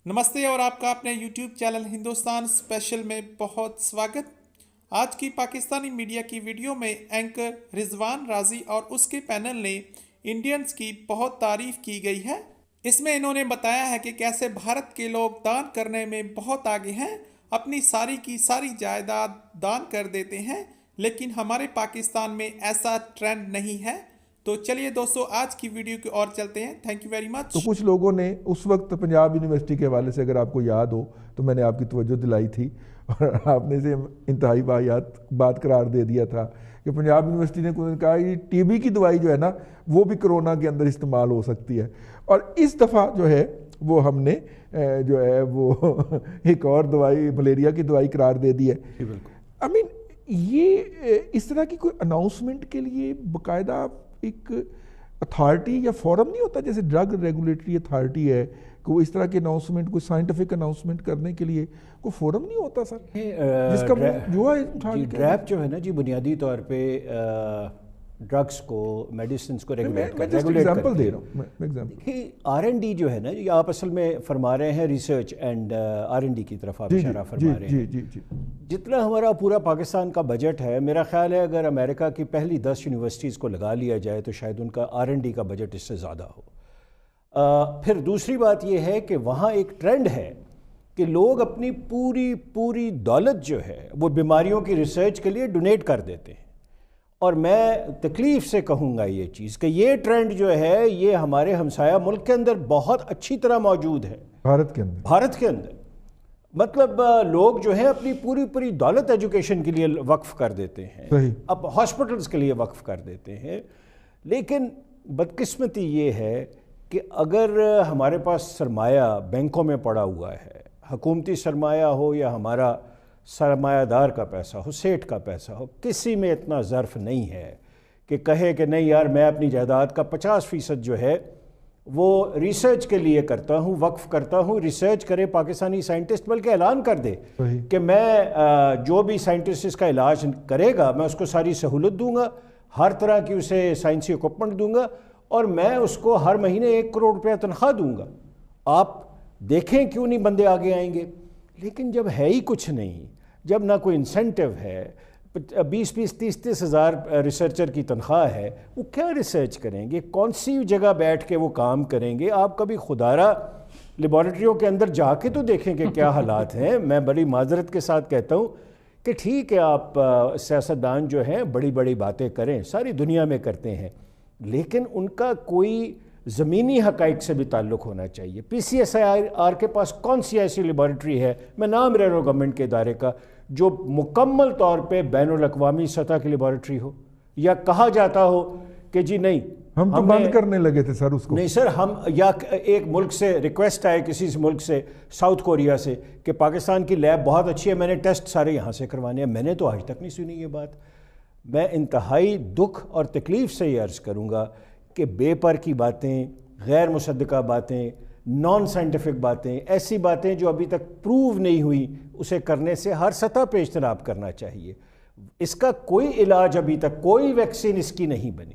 नमस्ते और आपका अपने YouTube चैनल हिंदुस्तान स्पेशल में बहुत स्वागत। आज की पाकिस्तानी मीडिया की वीडियो में एंकर रिजवान राजी और उसके पैनल ने इंडियंस की बहुत तारीफ की गई है। इसमें इन्होंने बताया है कि कैसे भारत के लोग दान करने में बहुत आगे हैं, अपनी सारी की सारी जायदाद दान कर देते हैं, लेकिन हमारे पाकिस्तान में ऐसा ट्रेंड नहीं है। तो चलिए दोस्तों, आज की वीडियो की ओर चलते हैं। Thank you very much. तो कुछ लोगों ने उस वक्त पंजाब यूनिवर्सिटी के हवाले से, अगर आपको याद हो तो मैंने आपकी तवज्जो दिलाई थी और आपने इसे इंतहाई वाहियात बात करार दे दिया था कि पंजाब यूनिवर्सिटी ने कहा कि टीबी की दवाई जो है ना वो भी कोरोना के अंदर इस्तेमाल हो सकती है, और इस दफ़ा जो है वो हमने जो है वो एक और दवाई मलेरिया की दवाई करार दे दी है। आई मीन ये इस तरह की कोई अनाउंसमेंट के लिए बाकायदा एक अथॉरिटी या फोरम नहीं होता, जैसे ड्रग रेगुलेटरी अथॉरिटी है कि वो इस तरह के अनाउंसमेंट, कोई साइंटिफिक अनाउंसमेंट करने के लिए कोई फोरम नहीं होता सर, जिसका जो है ड्रैप जो है ना जी, बुनियादी तौर पे ड्रग्स को, मेडिसिन को रेगुलेट कर एग्जांपल दे रहा हूँ मैं। R&D जो है ना जी, आप असल में फरमा रहे हैं रिसर्च एंड R&D की तरफ आप इशारा फरमा रहे हैं। जी। जितना हमारा पूरा पाकिस्तान का बजट है, मेरा ख्याल है अगर अमेरिका की पहली 10 यूनिवर्सिटीज़ को लगा लिया जाए तो शायद उनका R&D का बजट इससे ज़्यादा हो। फिर दूसरी बात यह है कि वहाँ एक ट्रेंड है कि लोग अपनी पूरी दौलत जो है वो बीमारियों की रिसर्च के लिए डोनेट कर देते हैं। और मैं तकलीफ़ से कहूँगा ये चीज़ कि ये ट्रेंड जो है ये हमारे हमसाया मुल्क के अंदर बहुत अच्छी तरह मौजूद है। भारत के अंदर मतलब लोग जो है अपनी पूरी दौलत एजुकेशन के लिए वक्फ कर देते हैं, अब हॉस्पिटल्स के लिए वक्फ कर देते हैं। लेकिन बदकिस्मती ये है कि अगर हमारे पास सरमाया बैंकों में पड़ा हुआ है, हुकूमती सरमाया हो या हमारा सरमायादार का पैसा हो, सेठ का पैसा हो, किसी में इतना ज़र्फ नहीं है कि कहे कि नहीं यार मैं अपनी जायदाद का 50% जो है वो रिसर्च के लिए करता हूँ, वक्फ करता हूँ। रिसर्च करे पाकिस्तानी साइंटिस्ट, बल्कि ऐलान कर दे कि मैं जो भी साइंटिस्ट इसका इलाज करेगा मैं उसको सारी सहूलत दूंगा, हर तरह की उसे साइंसी इक्विपमेंट दूंगा और मैं उसको हर महीने 1 करोड़ रुपया तनख्वाह दूंगा। आप देखें क्यों नहीं बंदे आगे आएंगे। लेकिन जब है ही कुछ नहीं, जब ना कोई इंसेंटिव है, 20-20, 30-30 हज़ार रिसर्चर की तनख्वाह है, वो क्या रिसर्च करेंगे, कौन सी जगह बैठ के वो काम करेंगे। आप कभी खुदारा लेबॉरेटरियों के अंदर जाके तो देखें कि क्या हालात हैं। मैं बड़ी माजरत के साथ कहता हूँ कि ठीक है आप सियासतदान जो हैं बड़ी बातें करें, सारी दुनिया में करते हैं, लेकिन उनका कोई ज़मीनी हक़ाइक़ से भी ताल्लुक़ होना चाहिए। PCSIR के पास कौन सी ऐसी लेबॉरेटरी है, मैं नाम ले रहा हूँ गवर्नमेंट के इदारे का, जो मुकम्मल तौर पे बैनुल अक़वामी सतह की लेबॉरेटरी हो, या कहा जाता हो कि जी नहीं हम तो बंद करने लगे थे सर उसको। नहीं सर, हम या एक मुल्क से रिक्वेस्ट आए, किसी मुल्क से, साउथ कोरिया से, कि पाकिस्तान की लैब बहुत अच्छी है, मैंने टेस्ट सारे यहाँ से करवाने हैं। मैंने तो आज तक नहीं सुनी ये बात। मैं इंतहाई दुख और तकलीफ़ से ये अर्ज़ करूँगा कि बेपर की बातें, गैर मुसद्दका बातें, नॉन साइंटिफिक बातें, ऐसी बातें जो अभी तक प्रूव नहीं हुई, उसे करने से हर सतह पे इज्तनाब करना चाहिए। इसका कोई इलाज अभी तक, कोई वैक्सीन इसकी नहीं बनी,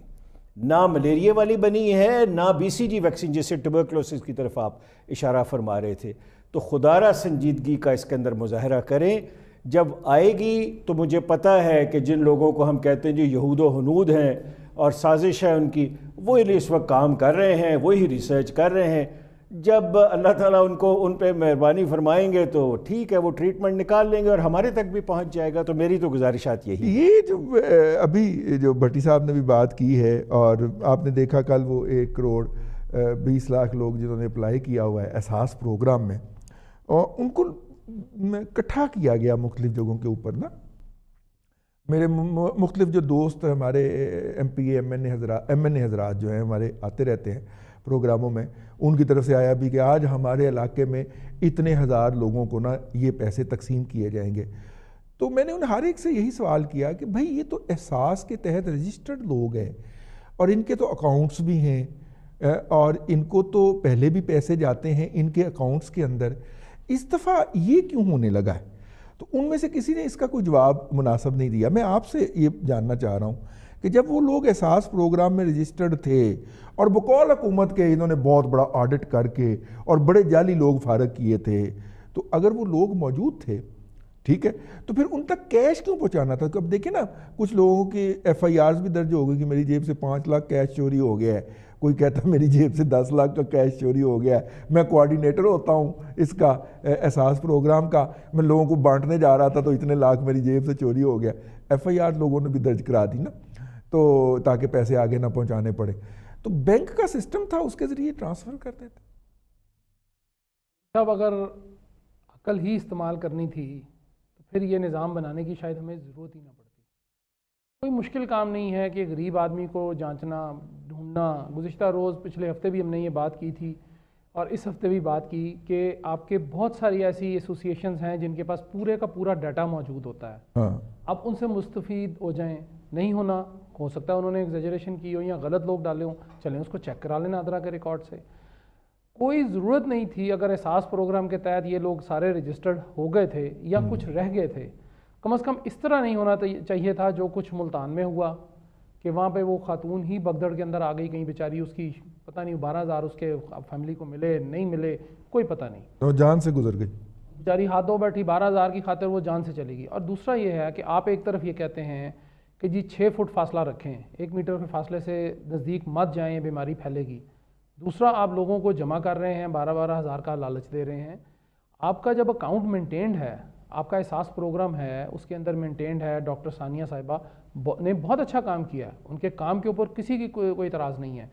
ना मलेरिया वाली बनी है, ना BCG वैक्सीन जिससे ट्यूबरकुलोसिस की तरफ आप इशारा फरमा रहे थे। तो खुदारा संजीदगी का इसके अंदर मुजाहरा करें। जब आएगी तो मुझे पता है कि जिन लोगों को हम कहते हैं जो यहूद व हनूद हैं और साजिश है उनकी, वो इस वक्त काम कर रहे हैं, वही रिसर्च कर रहे हैं। जब अल्लाह ताला उनको उन पे मेहरबानी फरमाएंगे तो ठीक है, वो ट्रीटमेंट निकाल लेंगे और हमारे तक भी पहुंच जाएगा। तो मेरी तो गुजारिशात यही। ये जो अभी जो भट्टी साहब ने भी बात की है, और आपने देखा कल वो 1 करोड़ 20 लाख लोग जिन्होंने अप्लाई किया हुआ है एहसास प्रोग्राम में, और उनको इकट्ठा किया गया मुख्तलिफ जगहों के ऊपर ना। मेरे मुख्तलिफ जो दोस्त हमारे MP MNA हजरात जो हैं हमारे आते रहते हैं प्रोग्रामों में, उनकी तरफ से आया भी कि आज हमारे इलाके में इतने हज़ार लोगों को ना ये पैसे तकसीम किए जाएंगे। तो मैंने उन हर एक से यही सवाल किया कि भाई ये तो एहसास के तहत रजिस्टर्ड लोग हैं और इनके तो अकाउंट्स भी हैं और इनको तो पहले भी पैसे जाते हैं इनके अकाउंट्स के अंदर, इस दफ़ा ये क्यों होने लगा है? तो उनमें से किसी ने इसका कोई जवाब मुनासिब नहीं दिया। मैं आपसे ये जानना चाह रहा हूँ کہ جب وہ لوگ احساس پروگرام میں رجسٹرڈ تھے اور بقول حکومت کے انہوں نے بہت بڑا آڈٹ کر کے اور بڑے جعلی لوگ فارغ کیے تھے، تو اگر وہ لوگ موجود تھے ٹھیک ہے تو پھر ان تک کیش کیوں پہنچانا تھا؟ اب دیکھیں نا کچھ لوگوں کی ایف آئی آرز بھی درج ہو گئی کہ میری جیب سے 5 لاکھ کیش چوری ہو گیا ہے، کوئی کہتا ہے میری جیب سے 10 لاکھ کا کیش چوری ہو گیا ہے، میں کوآرڈینیٹر ہوتا ہوں اس کا احساس پروگرام کا، میں لوگوں کو بانٹنے جا رہا تھا تو اتنے لاکھ میری جیب سے چوری ہو گیا، ایف آئی آر لوگوں نے بھی درج کرا دی نا، تو تاکہ پیسے آگے نہ پہنچانے پڑے، تو بینک کا سسٹم تھا اس کے ذریعے ٹرانسفر کرتے تھے۔ صاحب اگر عقل ہی استعمال کرنی تھی تو پھر یہ نظام بنانے کی شاید ہمیں ضرورت ہی نہ پڑتی۔ کوئی مشکل کام نہیں ہے کہ غریب آدمی کو جانچنا ڈھونڈنا۔ گزشتہ روز پچھلے ہفتے بھی ہم نے یہ بات کی تھی اور اس ہفتے بھی بات کی کہ آپ کے بہت ساری ایسی ایسوسی ایشنز ہیں جن کے پاس پورے کا پورا ڈیٹا موجود ہوتا ہے، اب ان سے مستفید ہو جائیں، نہیں ہونا ہو سکتا ہے انہوں نے ایگزیجریشن کی ہو یا غلط لوگ ڈالے ہوں، چلیں اس کو چیک کرا لینا آدھرا کے ریکارڈ سے۔ کوئی ضرورت نہیں تھی اگر احساس پروگرام کے تحت یہ لوگ سارے رجسٹرڈ ہو گئے تھے یا کچھ رہ گئے تھے، کم از کم اس طرح نہیں ہونا چاہیے تھا جو کچھ ملتان میں ہوا کہ وہاں پہ وہ خاتون ہی بگدڑ کے اندر آ گئی، کہیں بیچاری اس کی پتہ نہیں 12,000 اس کے فیملی کو ملے نہیں ملے کوئی پتہ نہیں، تو جان سے گزر گئی بیچاری ہاتھ دھو بیٹھی، 12,000 کی خاطر وہ جان سے چلی گئی۔ اور دوسرا یہ ہے کہ آپ ایک طرف یہ کہتے ہیں کہ جی 6 فٹ فاصلہ رکھیں، 1 میٹر کے فاصلے سے نزدیک مت جائیں، یہ بیماری پھیلے گی، دوسرا آپ لوگوں کو جمع کر رہے ہیں، 12,000 کا لالچ دے رہے ہیں۔ آپ کا جب اکاؤنٹ مینٹینڈ ہے، آپ کا احساس پروگرام ہے اس کے اندر مینٹینڈ ہے، ڈاکٹر ثانیہ صاحبہ نے بہت اچھا کام کیا ہے، ان کے کام کے اوپر کسی کی کوئی اعتراض نہیں ہے،